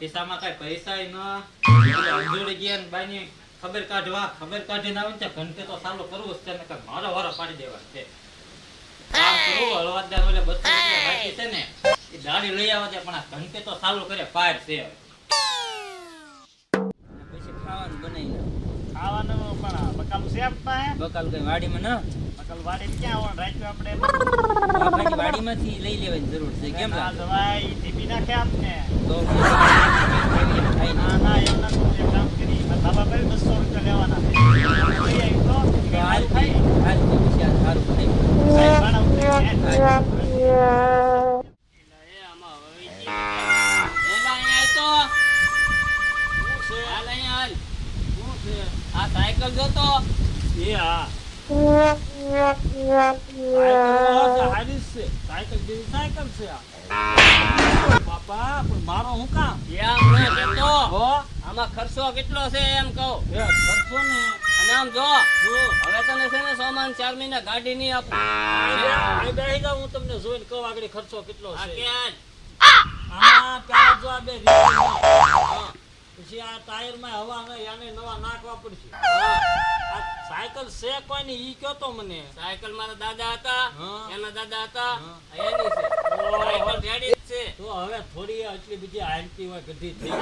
ખિસ્સામાં કઈ પૈસા ન અંજોડી ગયા ને બાઈની ખબર કાઢીને આવે ને ઘંટે તો સાલું કરવું જ છે ને મારો વારો પાડી દેવાનો છે કામ કરવું હળવાદાર ઓલે 200 રૂપિયા બાકી છે ને એ દાડી લઈ આવે છે પણ આ ઘંટે તો સાલું કરે પાર છે પછી ખાવાનું બનાવી ખાવાનું પણ બકાલું છે આપતા હે બકાલ કઈ વાડીમાં ના બકાલ વાડી ક્યાં આવવાનું રાખ્યું આપણે આપણી વાડીમાંથી લઈ લેવાની જરૂર છે કેમ આ દવાઈ ટીપી નાખે આપને તો ના એમ ના તો એક કામ કરી બાબા ભાઈ 200 રૂપિયા લેવાના છે લઈ આવી તો હાલ ખાઈ હાલ પછી આ સારું બનાવી સાહેબ ભાડા ઉતરી આ સાયકલ જોતો એ હા સાયકલ છે બાપા પણ મારો હું કામ આમાં ખર્ચો કેટલો છે એમ કહો ખર્ચો ને અને આમ જો હવે તને છે ને સોમાન 4 મહિના ગાડી નહીં આપું હું તમને જોઈને કહું આગળ ખર્ચો કેટલો આ છે ક્યાં આમાં પેલા જો આ બે પછી આ ટાયર માં હવા ને યાને નવા નાખવા પડશે આ સાયકલ છે કોઈ ને ઈ કયો તો મને સાયકલ મારા દાદા હતા હા. એના દાદા હતા હા. એની છે સાયકલ રેડી જ છે તો હવે થોડી એટલી બધી હાલતી હોય ગધી થઈ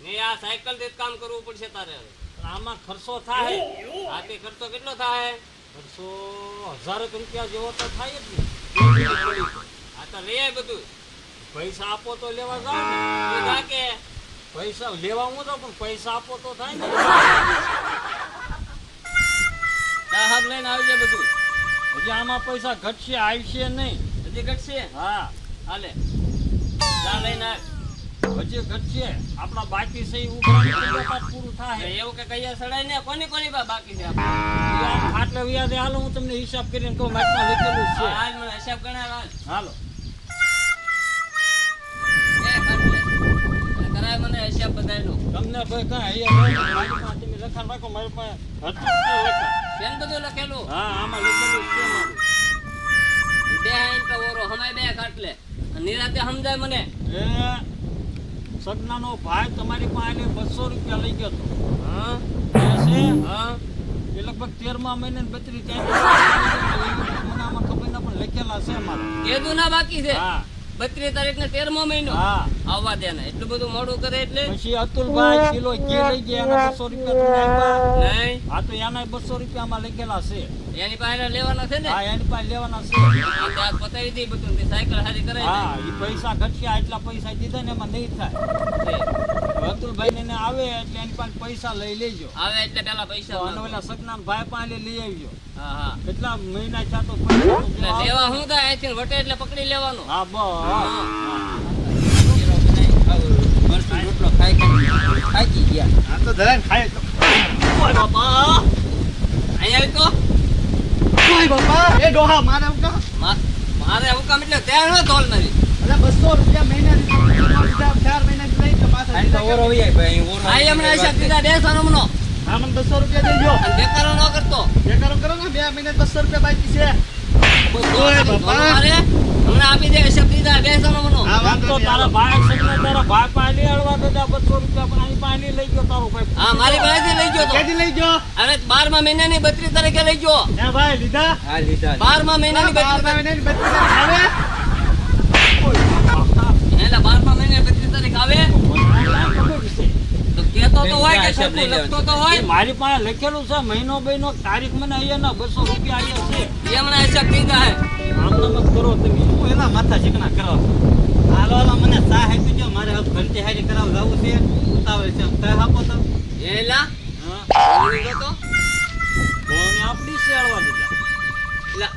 ને આ સાયકલ થી જ કામ કરવું પડશે તારે હવે પણ આમાં ખર્ચો થાય આ તે ખર્ચો કેટલો થાય ખર્ચો 1000 રૂપિયા જેવો તો થાય જ ને આ તો લઈ આય બધું પૈસા આપો તો લેવા જાવ ને તું જા કે પૈસા લેવા હું તો પણ પૈસા આપો તો થાય ને સાહેબ લઈને આવજે બધું હજી આમાં પૈસા ઘટશે આવશે નહીં હજી ઘટશે હા હાલે જા લઈને આવ હજી ઘટશે આપણા બાકી છે ઉઘરાણી પૂરું થાય એવું કે કૈયા સડાય ને કોની બા બાકી છે આટલે વ્યાજે હાલો હું તમને હિસાબ કરીને કહું માઇકમાં લખેલું છે હાલ મને હિસાબ ગણાવ હાલો કરાય મને હિસાબ બધાયનો તમને કોઈ કઈ અહીંયા મારી પાસે તમે લખાણ રાખો મારી પાસે હતું જ લખાણ કેમ બધું લખેલું હા આમાં લખેલું છે મારું બે હાઈન તો ઓરો હમાય બે કાટલે નિરાતે સમજાય મને એ સગનાનો ભાઈ તમારી પાસે 200 રૂપિયા લઈ ગયો તો હા છે હા એ લગભગ 13મા મહિને 32 મને આમાં ખબર ના પણ લખેલા છે મારા કેદું ના બાકી છે હા 32 તારીખ ને 13મો મહિનો હા આવવા દે ને એટલું બધું મોડું કરે એટલે પછી અતુલભાઈ કિલો ઘી લઈ ગયા એના 200 રૂપિયા તમને આપ્યા નહીં હા તો એના 200 રૂપિયામાં લખેલા છે એની પાસે લેવાના છે ને હા એની પાસે લેવાના છે આ ત્યાં પતાવી દે બધું તે સાયકલ હારી કરે હા એ પૈસા ઘટશે આટલા પૈસા દીધા ને એમાં નહીં થાય અતુલભાઈ ને આવે એટલે એની પાસે પૈસા લઈ લેજો આવે એટલે પેલા પૈસા અને ઓલા સગનાન ભાઈ પાસે લઈ આવજો હા હા કેટલા મહિના થયા તો પૈસા એટલે લેવા હું થાય અહીંથી વટે એટલે પકડી લેવાનું હા રોટલો ખાઈ ગયા આ તો ધરાન ખાય તો ઓય બાપા અહીંયા તો ઓય બાપા એ ડોહા મારે ઉકા મારે એવું કામ એટલે ત્યાં ન તોલ મારી અલા 200 રૂપિયા મહિના દીધા 4 મહિના લઈ તો પાછા ઓરો હોય ભાઈ ઓરો આઈ હમણાં હિસાબ દીધા 200 નો હા મને 200 રૂપિયા દેજો અને બેકારો ન કરતો બે કરો ને 2 મહિને 200 રૂપિયા બાકી છે ઓય બાપા મારે હમણાં આપી દે હિસાબ દીધા 200 નો આમ તો તારા ભાઈ સગના તારા ભાઈ પાસે અડવા દેતા 200 રૂપિયા પણ આની પાસે લઈ ગયો તારો ભાઈ હા મારી પાસેથી લઈ ગયો તો કેદી લઈ ગયો હવે 12મા મહિનાની 32 તારીખે લઈ ગયો હે ભાઈ લીધા હા લીધા 12મા મહિનાની 32 એલા 12મા મહિને 32 તારીખ આવે તો કેતો તો હોય કે શબ્દ લખતો તો હોય મારી પાસે લખેલું છે મહિનો બહિનો તારીખ મને અહીંયા 200 રૂપિયા આવ્યા છે એ હમણાં હિસાબ દીધા હે આમ નમત કરો તમે એના માથા ચીકણા કરો હાલો મને ચા આપી દો મારે હવે ઘંટી હારી કરાવ જવું છે ઉતાવળ છે ચા આપો તો એલા હા બોલી તો કોને આપડી છે અડવા દીધા એલા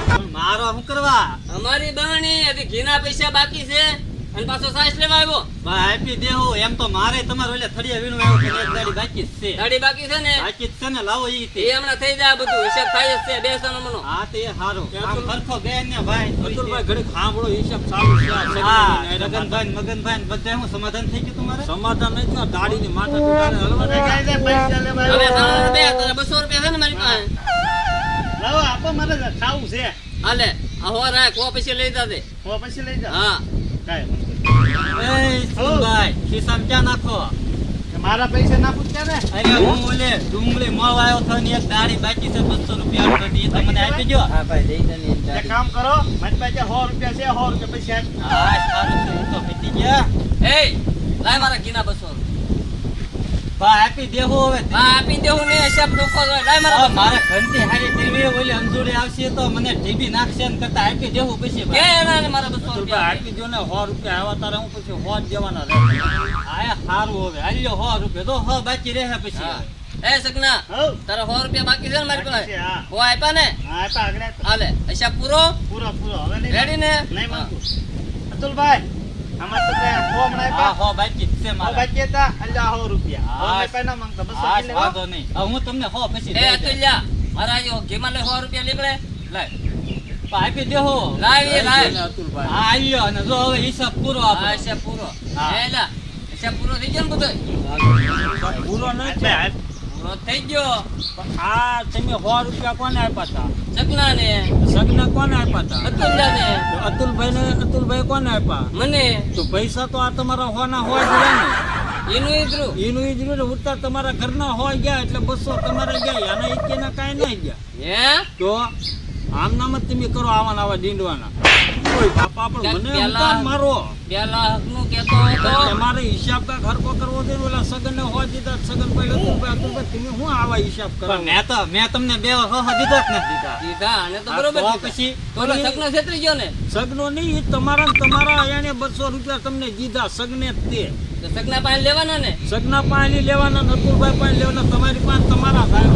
પણ મારો શું કરવા અમારી બહેણી હજી ઘીના પૈસા બાકી છે અને પાછો સાઈસ લેવા આવ્યો ભાઈ આપી દેવો એમ તો મારે તમારે ઓલે થડિયા વીણું આવ્યો છે એક ગાડી બાકી જ છે ગાડી બાકી છે ને બાકી જ છે ને લાવો ઈ તે એ હમણાં થઈ જાય બધું હિસાબ થાય જ છે 200 નો મનો હા તે હારો આમ સરખો બેન ને ભાઈ અતુલભાઈ ઘડી ખાંભળો હિસાબ ચાલુ છે આ હા સગનભાઈ મગનભાઈ મગનભાઈ બધા હું સમાધાન થઈ ગયું તમારે સમાધાન નહીં થયું દાડીની માથા કુટાને હલવા દે પૈસા લેવા હવે તારા બે તારા 200 રૂપિયા છે ને મારી પાસે લાવો આપો મને ખાવું છે હાલે આ હો રાખ કો પછી લઈ જાજે હો પછી લઈ જા હા કાઈ ખિસ્સામાં ક્યાં નાખો? મારા પૈસા નાખું ત્યારે અરે હું ઓલે ડુંગળી મળવા આવ્યો હતો ને એક દાડી બાકી છે 200 રૂપિયા આપતો હતી, એ તો મને આપી દ્યો. હા ભાઈ દઈ દે ને એક દાડી. કામ કરો મારી પાસે 100 રૂપિયા છે, 100 રૂપિયા પૈસા આપો. હા સારું છે, હું તો પીતી ગયા. એ લાય મારા ઘીના 200. ભાઈ આપી દેવું હવે. હા આપી દેવું ને હિસાબ ડોકો હોય. લાય મારા હવે મારે ઘંટી હારી કરવી હોય, ઓલી અંજોડી આવશે તો મને ઢીબી નાખશે ને કરતા આપી દેવું પછી કે ભાઈ. એના ને મારા 200 અતુલભાઈ રૂપિયા આપી દો ને 100 રૂપિયા આવા તારે હું પછી 100 જ દેવાના રહે. આયા સારું હવે હાલ્યો 100 રૂપિયા તો 100 બાકી રહે પછી. હા. એ સગના હઉ તારા 100 રૂપિયા બાકી છે ને મારી બાકી છે, પાસે હા. હો આપ્યા ને હા આપ્યા આગળ આપ્યા. હાલે હિસાબ પૂરો પૂરો પૂરો હવે નહીં રેડી ને નહીં માંગુ. અતુલભાઈ આમાં તો કઈ ફોર્મ ના હા આપ્યા 100 બાકી જ છે હો મારા. બાકી હતા અલ્યા 100 રૂપિયા હા. હવે પૈસા ના માંગતા 200 હા કિલો વાંધો નહીં. હવે હું તમને 100 પછી એ દઈ દઈશ. અતુલ્યા મારા જો ઘીમાં લે 100 રૂપિયા નીકળે લાય પણ આપી દેવો. લાય એ દઈ દે ને લાય અતુલભાઈ. હા આવ્યો અને જો હવે હિસાબ પૂરો હા આપણો. હિસાબ પૂરો હા. એ લા હિસાબ પૂરો થઈ ગયો ને બધો પૂરો ન આપ્યા, થાય. આપ્યા. પૂરો થઈ ગયો પણ આ તમે 100 રૂપિયા કોને આપ્યા હતા? સગના ને સગના કોને આપ્યા હતા? અતુલ્યા ને અતુલભાઈ કોને આપ્યા? મને તો પૈસા તો આ તમારા હોના હોય જ રહ્યા ને. એનું ઈદરું એનું ઈ જ રહ્યું ને, ઉડતા તમારા ઘરના હોય ગયા એટલે 200 તમારા ગયા, આના એકેના કાંઈ નહીં ગયા. હે તો આમ નામ જ તમે કરો આવાના આવા દીંડવાના. ઓય બાપા પણ મને પેલા- ઉતાર મારો. પેલા હકનું કેતો હતો તમારે હિસાબ કાંઈક હરખો કરવો છે ને, ઓલા સગનને હોય દીધા, સગન પહેલા અતુલભાઈ તમે શું આવા હિસાબ કરો? પણ મેં તમને બે 100 દીધા જ નથી દીધા. દીધા અને તો આ બરોબર તો દીધા. પછી તો ઓલો સગનો છેતરી ગયો ને સગનો નહીં, ઈ તમારા ને તમારા એને 200 રૂપિયા તમને દીધા સગને જ તે. તો સગના પાસે લેવાના ને સગના પાણી લેવાના, નતુલભાઈ પાણી લેવાના, તમારી પાસે તમારા થાય.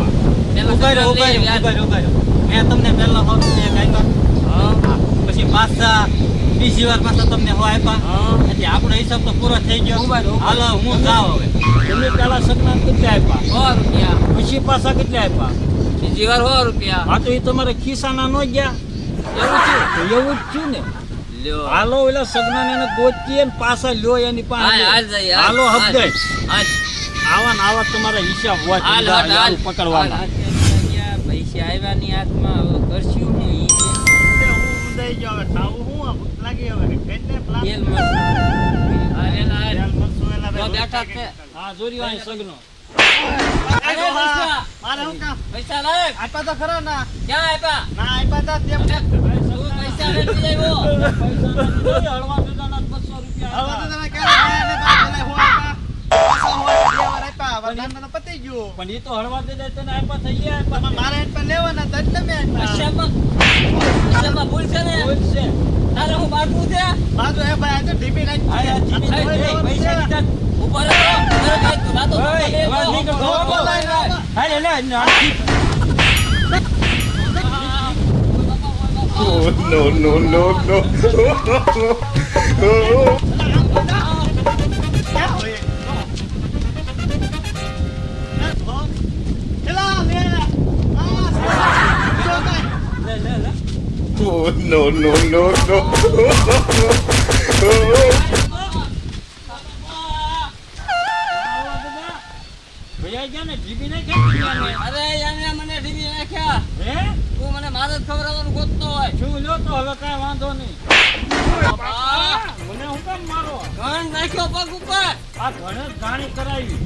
પેલા ઉભા રહ્યો, સગના લઈ ઉભા રહ્યો, આવ્યા. ઉભા રહ્યો, ઉભા રહ્યો. મેં તમને પહેલા 100 રૂપિયા આપ્યા. પછી પાછા બીજી વાર પાછા તમને 100 આપ્યા. એટલે આપણો હિસાબ તો પૂરો થઈ ગયો. ઉભા રહ્યો, ઉભા હાલો હું જાઉં હવે. તમે પેલા સગના કેટલા આપ્યા? 100 રૂપિયા પછી પાછા કેટલા આપ્યા? બીજી વાર 100 રૂપિયા હા તો એ તમારે ખિસ્સાના ન ગયા. એવું છે તો એવું જ થયું ને. લ્યો હાલો ઓલા સગનાને એને ગોતીએ ને પાછા લ્યો એની પાસે. હાલ જઈએ હાલો હબદે. હાલ આવા ને આવા તમારા હિસાબ હોય તો હાલ બધા હાલ પકડવાના. પૈસા આવ્યા ની હાથમાં હવે કરશું હું ઈ તે હું ઊંધાઈ ગયો હવે ખાવું હું આ ભૂખ લાગી હવે કઈને પ્લાન તેલ મરચું હાલે હાલ તેલ મરચું એલા તો ભાઈ બેઠા છે હા જોરી વાય સગનો. અરે પૈસા. મારે હું કામ પૈસા લાય આપ્યા તો ખરા ના ક્યાં આપ્યા ના આપ્યા તા તેમ તું પૈસા નથી આવ્યો પૈસા હળવા દીધાના 200 રૂપિયા હવે તો આપ્યા. તમે ક્યારે આયા ને બાપ પેલા હું આપ્યા પાછા હું આપ્યા, બે વાર આપ્યા હવે નાના પતી ગયું પણ એ તો હળવા દીધા તને આપ્યા થઈ ગયા. તમે મારા હેડ પર લેવાના તો જ તમે આપ્યા પૈસામાં ભૂલ છે ને બોલશે. તારે હું બાટવું છે બાજુ હે ભાઈ આ તો ઢીબી નાખી હા, યાર, જીમી આ તો જાય, લેવાનું પૈસા છે. દીધા. ઉપર રાતો ઓય, હવે નીકળ, હાલે, લે, નાખી. Oh, no, no, no, no. ક્યાં હોય? એલા, લે. જો કાંઈ. લે, લે, લે. Oh, no, no, no, no. ભૈયા ગયા ને જીબી નહીં ખેંચી ગયા ને. અરે યાને મને ઢીબી નાખ્યા હે? તું મને મારે જ ખવડાવવાનું ગોતતો હોય શું લ્યો તો હવે કાંઈ વાંધો નહીં. બાપા, મને હું કામ મારો? ઘણ નાખ્યો પગ ઉપર આ ઘણે જ ઘાણી કરાવી.